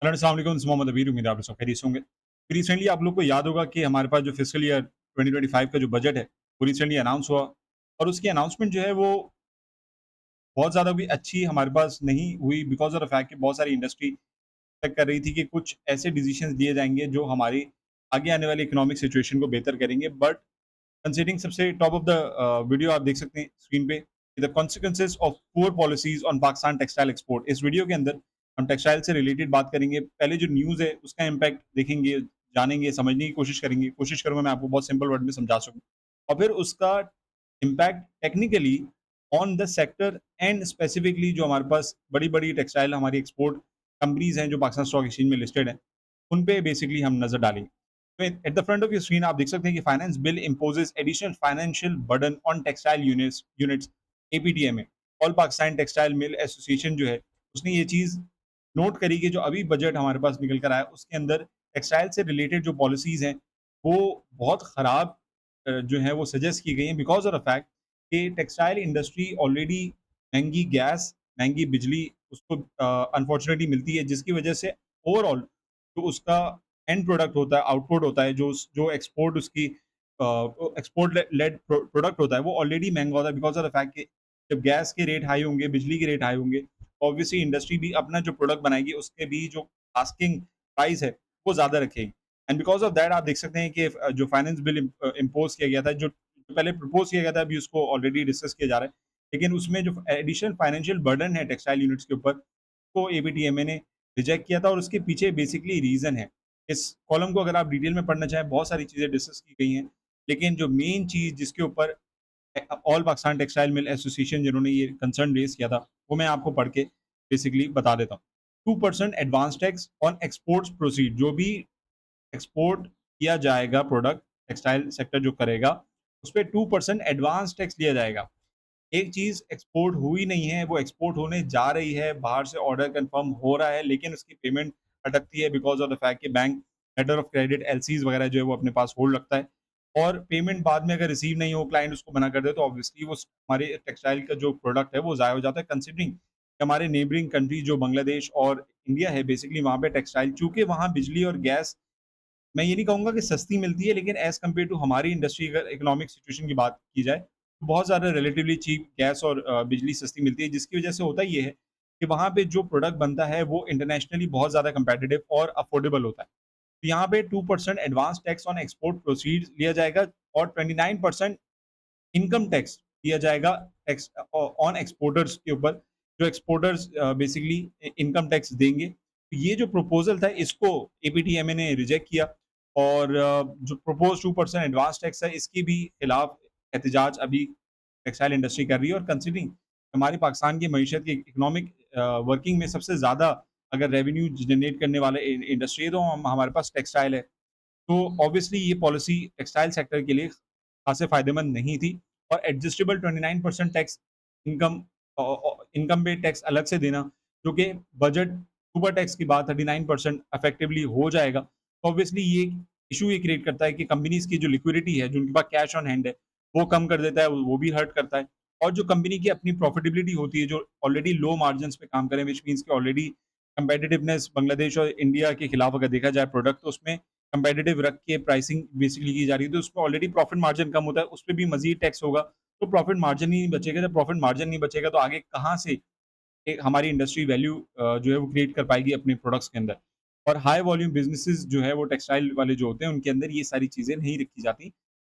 Hello, अस्सलाम वालेकुम, this is Mohammad अबीर, उम्मीद है आप लोग सब खैरियत से होंगे। रिसेंटली आप लोग को याद होगा कि हमारे पास जो फिस्कल ईयर 2025 का जो बजट है, वो रिसेंटली अनाउंस हुआ और उसकी अनाउंसमेंट जो है वो बहुत ज़्यादा भी अच्छी हमारे पास नहीं हुई बिकॉज़ ऑफ द फैक्ट कि बहुत सारी इंडस्ट्री एक्सपेक्ट कर रही थी कि कुछ ऐसे डिसीज़न्स लिए जाएँगे जो हमारी आगे आने वाली इकोनॉमिक सिचुएशन को बेहतर करेंगे। बट कंसीडरिंग सबसे टॉप ऑफ द वीडियो आप देख सकते हैं स्क्रीन पे, the consequences of poor policies on Pakistan textile export. इस वीडियो के अंदर हम टेक्सटाइल से रिलेटेड बात करेंगे। पहले जो न्यूज़ है उसका इम्पैक्ट देखेंगे, जानेंगे, समझने की कोशिश करेंगे। कोशिश करूँगा मैं आपको बहुत सिंपल वर्ड में समझा सकूँ और फिर उसका impact technically on the sector and specifically जो हमारे पास बड़ी-बड़ी टेक्सटाइल हमारी एक्सपोर्ट कंपनीज़ हैं जो पाकिस्तान स्टॉक एक्सचेंज में लिस्टेड हैं, उन पे बेसिकली हम नज़र डालेंगे। तो at the front of your screen आप देख सकते हैं कि finance bill imposes additional financial burden on textile units units APTMA. All Pakistan textile mill association जो है, उसने ये चीज़ नोट करी कि जो अभी बजट हमारे पास निकल कर आया, उसके अंदर टेक्सटाइल से रिलेटेड जो पॉलिसीज़ हैं, वो बहुत खराब जो है वो सजेस्ट की गई हैं बिकॉज़ ऑफ द फैक्ट कि टेक्सटाइल इंडस्ट्री ऑलरेडी महँगी गैस, महँगी बिजली उसको अनफॉर्चुनेटली मिलती है, जिसकी वजह से ओवरऑल जो उसका एंड प्रोडक्ट होता है, आउटपुट होता है, जो एक्सपोर्ट उसकी एक्सपोर्ट लेड प्रोडक्ट होता है, वो ऑलरेडी महँगा होता है बिकॉज़ ऑफ द फैक्ट कि जब गैस के रेट हाई होंगे, बिजली के रेट हाई होंगे, ऑब्वियसली इंडस्ट्री भी अपना जो प्रोडक्ट बनाएगी, उसके भी जो आस्किंग प्राइस है, वो ज़्यादा रखेगी। एंड बिकॉज़ ऑफ दैट आप देख सकते हैं कि जो फाइनेंस बिल इम्पोज़ किया गया था, जो पहले प्रपोज़ किया गया था, अभी उसको ऑलरेडी डिस्कस किया जा रहा है। लेकिन उसमें जो एडिशनल फाइनेंशियल बर्डन है टेक्सटाइल यूनिट्स के ऊपर, को एबीटीएमए ने रिजेक्ट किया था और उसके पीछे बेसिकली रीज़न है। इस कॉलम को अगर आप डिटेल में पढ़ना चाहें, बहुत सारी चीज़ें डिस्कस की गई हैं। लेकिन जो मेन चीज़ जिसके ऊपर all Pakistan textile mill association जिन्होंने ये कंसर्न रेज़ किया था, वो मैं आपको पढ़ के बेसिकली बता देता हूँ। 2% advance tax on exports proceed, जो भी एक्सपोर्ट किया जाएगा प्रोडक्ट, टेक्सटाइल सेक्टर जो करेगा, उसपे 2% एडवांस टैक्स लिया जाएगा। एक चीज़ एक्सपोर्ट हुई नहीं है, वो एक्सपोर्ट होने जा रही है, बाहर से ऑर्डर कन्फर्म हो रहा है, लेकिन उसकी पेमेंट अटकती है बिकॉज़ ऑफ द फैक्ट कि बैंक लेटर ऑफ क्रेडिट एलसीज़ वगैरह जो है वो अपने पास होल्ड रखता है और पेमेंट बाद में अगर रिसीव नहीं हो, क्लाइंट उसको मना कर दे, तो ऑब्वियसली वो हमारे टेक्सटाइल का जो प्रोडक्ट है, वो ज़ाया हो जाता है कंसिडरिंग हमारे नेबरिंग कंट्री जो बांग्लादेश और इंडिया है, बेसिकली वहाँ पे टेक्सटाइल चूँकि वहाँ बिजली और गैस मैं ये नहीं कहूँगा कि सस्ती मिलती है, लेकिन एज़ कम्पेयर टू हमारी इंडस्ट्री अगर इकोनॉमिक सिचुएशन की बात की जाए, तो बहुत ज़्यादा रिलेटिवली चीप गैस और बिजली सस्ती मिलती है, जिसकी वजह से होता ये है कि वहाँ पे जो प्रोडक्ट बनता है, वो इंटरनेशनली बहुत ज़्यादा कम्पेटिटिव और अफोर्डेबल होता है। तो यहाँ पे 2% advance tax on export proceeds लिया जाएगा और 29% इनकम टैक्स दिया जाएगा ऑन एक्सपोर्टर्स के ऊपर, जो एक्सपोर्टर्स बेसिकली इनकम टैक्स देंगे। तो ये जो प्रपोज़ल था इसको एपीटीएमए ने रिजेक्ट किया और जो प्रपोज़ 2% एडवांस टैक्स है इसके भी खिलाफ एहतजाज अभी टेक्सटाइल इंडस्ट्री कर रही है और कंसिडरिंग हमारी पाकिस्तान की मईशत की इकोनॉमिक वर्किंग में सबसे ज़्यादा अगर रेवेन्यू जनरेट करने वाला इंडस्ट्री है तो हम हमारे पास टेक्सटाइल है। तो ऑब्वियसली ये पॉलिसी टेक्सटाइल सेक्टर के लिए खासे फ़ायदेमंद नहीं थी और एडजस्टेबल 29% टैक्स इनकम इनकम पे टैक्स अलग से देना, जो कि बजट सुपर टैक्स की बात 39% इफेक्टिवली हो जाएगा। तो ऑब्वियसली ये इश्यू ये क्रिएट करता है कि कंपनीज़ की जो लिक्विडिटी है, जो उनके पास कैश ऑन हैंड है, वो कम कर देता है, वो भी हर्ट करता है। और जो कंपनी की अपनी प्रॉफिटेबिलिटी होती है, जो ऑलरेडी लो मार्जिन्स पे काम करें, व्हिच मीन्स कि ऑलरेडी कम्पेटिटिवनेस बांग्लादेश और इंडिया के खिलाफ अगर देखा जाए प्रोडक्ट, तो उसमें कंपेटिटिव रख के प्राइसिंग बेसिकली की जा रही है, तो उसमें ऑलरेडी प्रॉफिट मार्जिन कम होता है, उसपे भी मज़ीद टैक्स होगा, तो प्रॉफिट मार्जिन ही नहीं बचेगा। जब प्रॉफिट मार्जिन नहीं बचेगा, तो आगे कहाँ से हमारी इंडस्ट्री वैल्यू जो है वो क्रिएट कर पाएगी अपने प्रोडक्ट्स के अंदर। और हाई वॉल्यूम बिज़नेसेस जो है वो टेक्सटाइल वाले जो होते हैं, उनके अंदर ये सारी चीज़ें नहीं रखी जाती।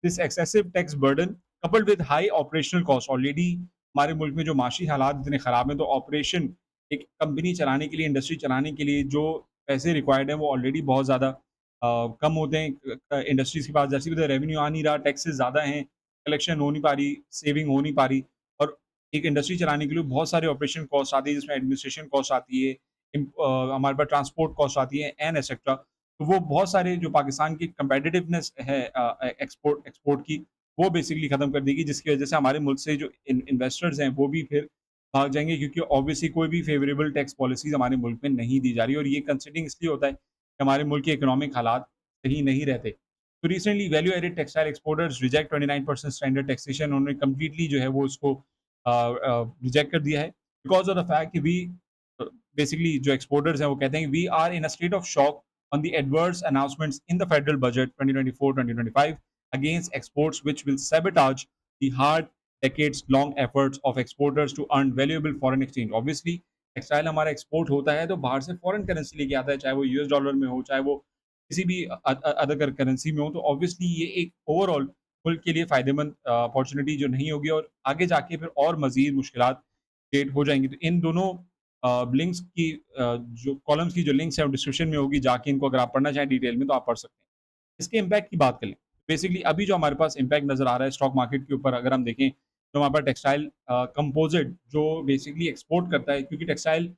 This excessive tax burden coupled with high operational cost, already हमारे मुल्क में जो माशी हालात इतने खराब हैं, तो ऑपरेशन एक कंपनी चलाने के लिए, इंडस्ट्री चलाने के लिए जो पैसे रिक्वायर्ड हैं, वो ऑलरेडी बहुत ज़्यादा कम होते हैं। इंडस्ट्रीज़ के पास जैसे भी रेवेन्यू आ नहीं रहा, टैक्सेस ज़्यादा हैं, कलेक्शन हो नहीं पा रही, सेविंग हो नहीं पा रही और एक इंडस्ट्री चलाने के लिए बहुत सारे ऑपरेशन कॉस्ट आती है, जिसमें एडमिनिस्ट्रेशन कॉस्ट आती है, हमारे पास ट्रांसपोर्ट कॉस्ट आती है एंड एटसेट्रा। तो वो बहुत सारे जो पाकिस्तान की कम्पेटिटिवनेस है एक्सपोर्ट एक्सपोर्ट की, वो बेसिकली खत्म कर देगी, जिसकी वजह से हमारे मुल्क से जो इन्वेस्टर्स हैं, वो भी फिर भाग जाएँगे क्योंकि ऑब्वियसली कोई भी फेवरेबल टैक्स पॉलिसीज़ हमारे मुल्क में नहीं दी जा रही और ये कंसिडरिंग इसलिए होता है कि हमारे मुल्क के इकोनॉमिक हालात सही नहीं रहते। तो recently value added textile exporters reject 29% standard taxation, उन्होंने कंप्लीटली जो है वो उसको रिजेक्ट कर दिया है बिकॉज़ ऑफ द फैक्ट कि वी बेसिकली जो एक्सपोर्टर्स हैं वो कहते हैं we are in a state of shock on the adverse announcements in the federal budget 2024-2025 against exports which will sabotage the hard decades long efforts of exporters to earn valuable foreign exchange. Obviously textile हमारा export होता है तो बाहर से foreign currency लेके आता है, चाहे वो यूएस डॉलर में हो, चाहे वो किसी भी अदर करेंसी में हो, तो ऑब्वियसली ये एक ओवरऑल मुल्क के लिए फ़ायदेमंद अपॉर्च्युनिटी जो नहीं होगी और आगे जाके फिर और मज़ीद मुश्किलात क्रिएट हो जाएँगी। तो इन दोनों लिंक्स की जो कॉलम्स की जो लिंक्स हैं वो डिस्क्रिप्शन में होगी, जाके इनको अगर आप पढ़ना चाहें डिटेल में तो आप पढ़ सकते हैं। इसके इम्पैक्ट की बात करें, बेसिकली अभी जो हमारे पास इम्पैक्ट नज़र आ रहा है स्टॉक मार्केट के ऊपर अगर हम देखें, तो हमारे पास टेक्सटाइल कंपोज़िट जो बेसिकली एक्सपोर्ट करता है क्योंकि टेक्सटाइल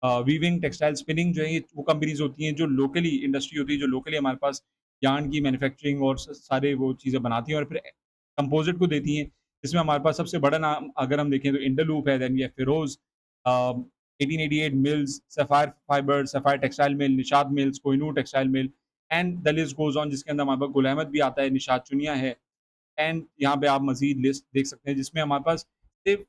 वीविंग, टेक्सटाइल स्पिनिंग जो है ये वो कंपनीज़ होती हैं जो लोकली इंडस्ट्री होती है, जो लोकली हमारे पास यार्न की मैन्युफैक्चरिंग और स सारे वो चीज़ें बनाती हैं और फिर कंपोज़िट को देती हैं। इसमें हमारे पास सबसे बड़ा नाम अगर हम देखें तो इंटरलूप है, देन ये फिरोज़, अ, 1888 mills, sapphire fibres, sapphire textile mill, Nishat mills, Kohinoor textile mill and the list goes on जिसके अंदर हमारे पास गुल अहमद भी आता है, निशात चुनिया है एंड यहाँ पे आप मज़ीद लिस्ट देख सकते हैं जिसमें हमारे पास सिर्फ़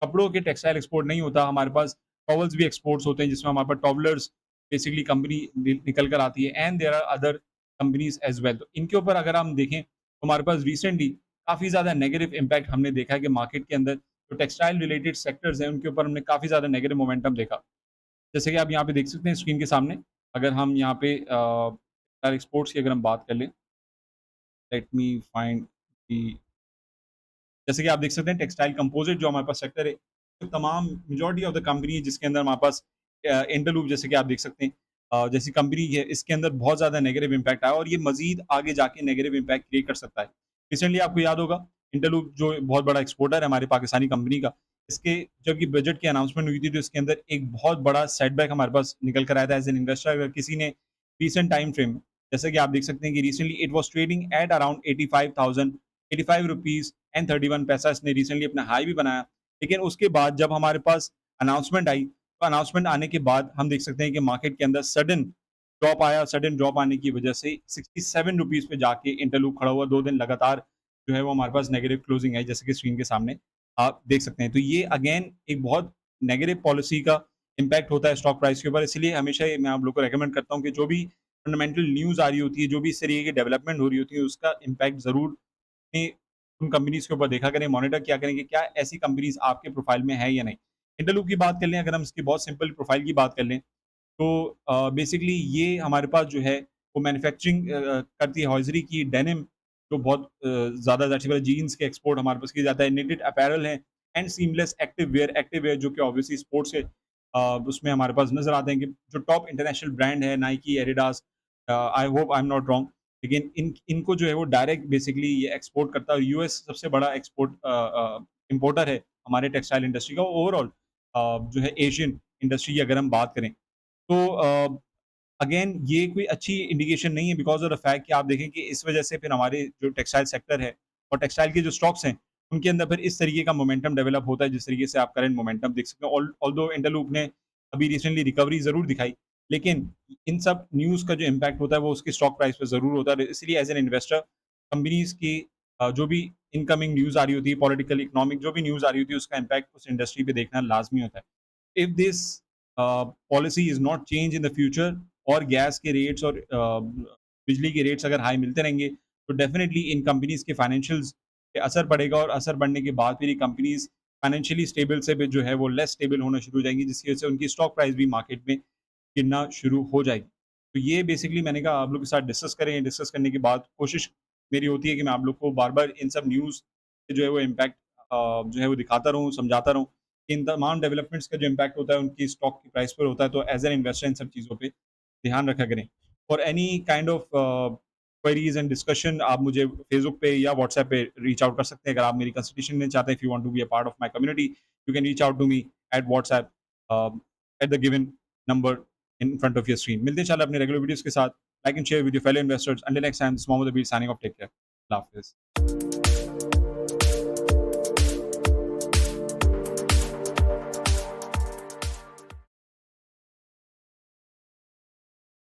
कपड़ों के टेक्सटाइल एक्सपोर्ट नहीं होता, हमारे पास टॉवल्स भी एक्सपोर्ट्स होते हैं जिसमें हमारे पास टॉवलर्स बेसिकली कंपनी निकल कर आती है and there are other companies as well. तो इनके ऊपर अगर हम देखें तो हमारे पास रिसेंटली काफ़ी ज़्यादा नेगेटिव इम्पैक्ट हमने देखा है कि मार्केट के अंदर जो टेक्सटाइल रिलेटेड सेक्टर्स हैं उनके ऊपर हमने काफ़ी ज़्यादा नेगेटिव मोमेंटम देखा। जैसे कि आप यहाँ पे देख सकते हैं स्क्रीन के सामने, अगर हम यहाँ पे एक्सपोर्ट्स की अगर हम बात कर लें, लेट मी फाइंड द जैसे कि आप देख सकते हैं टेक्सटाइल कंपोजिट जो हमारे पास सेक्टर है, तो तमाम मेजॉरिटी ऑफ द कंपनी जिसके अंदर हमारे पास इंटरलूप जैसे कि आप देख सकते हैं जैसी कंपनी है इसके अंदर बहुत ज़्यादा नेगेटिव इम्पैक्ट आया और ये मज़ीद आगे जाके नेगेटिव इम्पैक्ट क्रिएट कर सकता है। रिसेंटली आपको याद होगा इंटरलूप जो बहुत बड़ा एक्सपोर्टर है हमारी पाकिस्तानी कंपनी का, इसके जब ये बजट की अनाउंसमेंट हुई थी तो इसके अंदर एक बहुत बड़ा सेटबैक हमारे पास निकल कर आया था एज़ एन इन्वेस्टर अगर किसी ने रिसेंट टाइम फ्रेम जैसे कि आप देख सकते हैं कि recently it was trading at around 85,000 85 rupees and 31 पैसा इसने रिसेंटली अपना हाई भी बनाया। लेकिन उसके बाद जब हमारे पास अनाउंसमेंट आई, तो अनाउंसमेंट आने के बाद हम देख सकते हैं कि मार्केट के अंदर सडन ड्रॉप आया, सडन ड्रॉप आने की वजह से 67 रुपीज़ पे जाके इंटरलूप खड़ा हुआ, 2 दिन लगातार जो है वो हमारे पास नेगेटिव क्लोजिंग आई, जैसे कि स्क्रीन के सामने आप देख सकते हैं। तो ये अगेन एक बहुत नेगेटिव पॉलिसी का इम्पैक्ट होता है स्टॉक प्राइस के ऊपर, इसलिए हमेशा ये मैं आप लोग को रिकमेंड करता हूँ कि जो भी फंडामेंटल न्यूज़ आ रही होती है, जो भी इस तरीके की डेवलपमेंट हो रही होती है, उसका इम्पैक्ट ज़रूर अपनी उन कंपनीज़ के ऊपर देखा करें, मॉनिटर किया करें कि क्या ऐसी कंपनीज़ आपके प्रोफ़ाइल में है या नहीं। इंटरलूप की बात कर लें, अगर हम इसकी बहुत सिंपल प्रोफ़ाइल की बात कर लें, तो बेसिकली ये हमारे पास जो है वो मैन्युफैक्चरिंग करती है हॉज़री की, डेनिम जो बहुत ज़्यादा ज़ाहिर-सी बात है जीन्स के एक्सपोर्ट हमारे पास किया जाता है, निटेड अपैरल है एंड सीमलेस एक्टिव वेयर जो कि ऑब्वियसली स्पोर्ट्स के उसमें हमारे पास नज़र आते हैं कि जो टॉप इंटरनेशनल ब्रांड है Nike, Adidas, I hope I am not wrong, लेकिन इनको जो है वो डायरेक्ट बेसिकली ये एक्सपोर्ट करता है और यूएस सबसे बड़ा इम्पोर्टर है हमारे टेक्सटाइल इंडस्ट्री का ओवरऑल जो है एशियन इंडस्ट्री की अगर हम बात करें। तो अगेन ये कोई अच्छी इंडिकेशन नहीं है बिकॉज़ ऑफ द फैक्ट कि आप देखें कि इस वजह से फिर हमारे जो टेक्सटाइल सेक्टर है और टेक्सटाइल के जो स्टॉक्स हैं, उनके अंदर फिर इस तरीके का मोमेंटम डेवलप होता है जिस तरीके से आप करंट मोमेंटम देख सकते हैं। ऑल्दो इंटरलूप ने अभी रिसेंटली रिकवरी ज़रूर दिखाई, लेकिन इन सब न्यूज़ का जो इम्पैक्ट होता है वो उसके स्टॉक प्राइस पे ज़रूर होता है। इसलिए एज़ एन इन्वेस्टर कंपनीज़ की जो भी इनकमिंग न्यूज़ आ रही होती है, पॉलिटिकल, इकोनॉमिक जो भी न्यूज़ आ रही होती है, उसका इम्पैक्ट उस इंडस्ट्री पे देखना लाज़मी होता है। If this policy is not change in the future और गैस के रेट्स और बिजली के रेट्स अगर हाई मिलते रहेंगे, तो डेफ़िनिटली इन कंपनीज़ के फाइनेंशियल्स पे असर पड़ेगा और असर पड़ने के बाद फिर ये कंपनीज़ फाइनेंशियली स्टेबल से भी जो है वो लेस स्टेबल होना शुरू हो जाएँगी, जिसकी वजह से उनकी स्टॉक प्राइस भी मार्केट में गिरना शुरू हो जाएगी। तो ये बेसिकली मैंने कहा आप लोग के साथ डिस्कस करें, डिस्कस करने के बाद कोशिश मेरी होती है कि मैं आप लोग को बार-बार इन सब न्यूज़ से जो है वो इम्पैक्ट जो है वो दिखाता रहूँ, समझाता रहूँ। इन तमाम डेवलपमेंट्स का जो इम्पैक्ट होता है उनकी स्टॉक की प्राइस पर होता है, तो एज़ एन इन्वेस्टर इन सब चीज़ों पे ध्यान रखा करें। For any kind of queries and discussion आप मुझे फेसबुक पे या व्हाट्सएप पे रीच आउट कर सकते हैं। अगर आप मेरी कंसल्टेशन लेना चाहते हैं, if you want to be a part of my community, you can reach out to me at WhatsApp uh, at the given number in front of your screen. मिलते हैं इंशाल्लाह अपने रेगुलर वीडियोज़ के साथ। Like and share with your fellow investors. Until next time, this is Mohammad Abir signing off. Take care. अल्लाह हाफ़िज़।